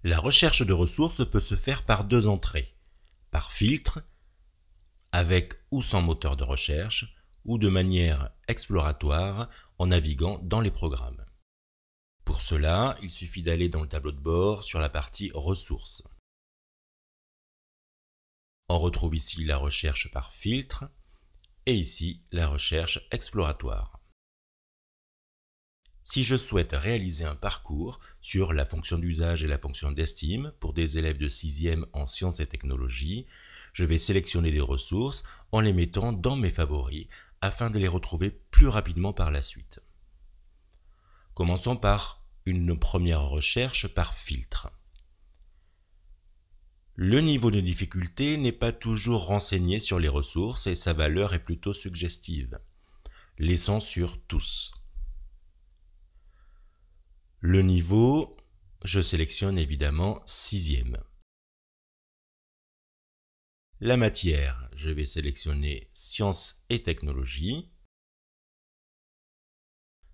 La recherche de ressources peut se faire par deux entrées, par filtre, avec ou sans moteur de recherche, ou de manière exploratoire en naviguant dans les programmes. Pour cela, il suffit d'aller dans le tableau de bord sur la partie ressources. On retrouve ici la recherche par filtre et ici la recherche exploratoire. Si je souhaite réaliser un parcours sur la fonction d'usage et la fonction d'estime pour des élèves de 6e en sciences et technologies, je vais sélectionner des ressources en les mettant dans mes favoris afin de les retrouver plus rapidement par la suite. Commençons par une première recherche par filtre. Le niveau de difficulté n'est pas toujours renseigné sur les ressources et sa valeur est plutôt suggestive. Laissons sur tous. Le niveau, je sélectionne évidemment 6e. La matière, je vais sélectionner sciences et technologies.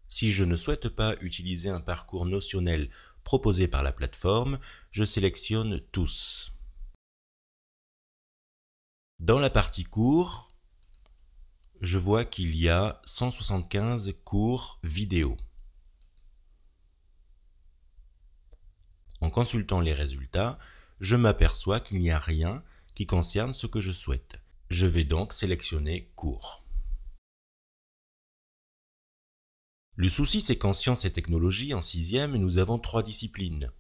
Si je ne souhaite pas utiliser un parcours notionnel proposé par la plateforme, je sélectionne tous. Dans la partie cours, je vois qu'il y a 175 cours vidéo. En consultant les résultats, je m'aperçois qu'il n'y a rien qui concerne ce que je souhaite. Je vais donc sélectionner cours. Le souci, c'est qu'en sciences et technologies, en 6e, nous avons 3 disciplines.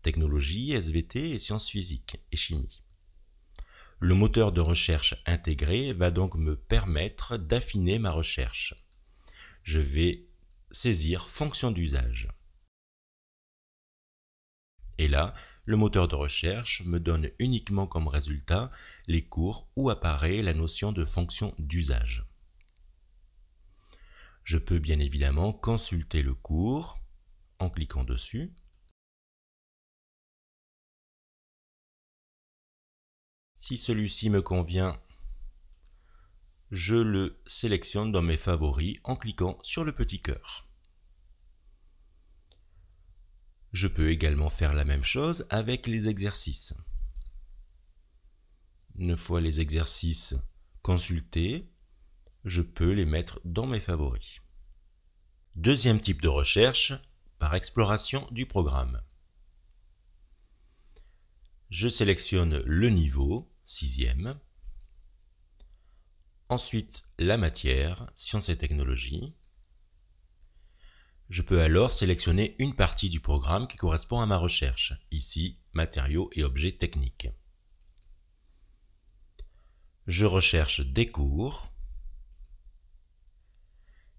Technologie, SVT et sciences physiques et chimie. Le moteur de recherche intégré va donc me permettre d'affiner ma recherche. Je vais saisir fonction d'usage. Et là, le moteur de recherche me donne uniquement comme résultat les cours où apparaît la notion de fonction d'usage. Je peux bien évidemment consulter le cours en cliquant dessus. Si celui-ci me convient, je le sélectionne dans mes favoris en cliquant sur le petit cœur. Je peux également faire la même chose avec les exercices. Une fois les exercices consultés, je peux les mettre dans mes favoris. Deuxième type de recherche, par exploration du programme. Je sélectionne le niveau, 6e. Ensuite, la matière, sciences et technologies. Je peux alors sélectionner une partie du programme qui correspond à ma recherche, ici, matériaux et objets techniques. Je recherche des cours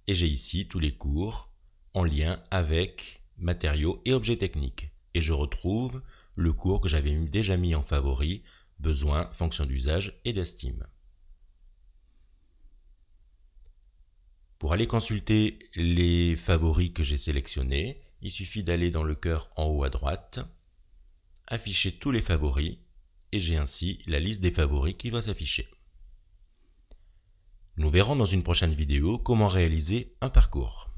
et j'ai ici tous les cours en lien avec matériaux et objets techniques. Et je retrouve le cours que j'avais déjà mis en favori, besoin, fonction d'usage et d'estime. Pour aller consulter les favoris que j'ai sélectionnés, il suffit d'aller dans le cœur en haut à droite, afficher tous les favoris, et j'ai ainsi la liste des favoris qui va s'afficher. Nous verrons dans une prochaine vidéo comment réaliser un parcours.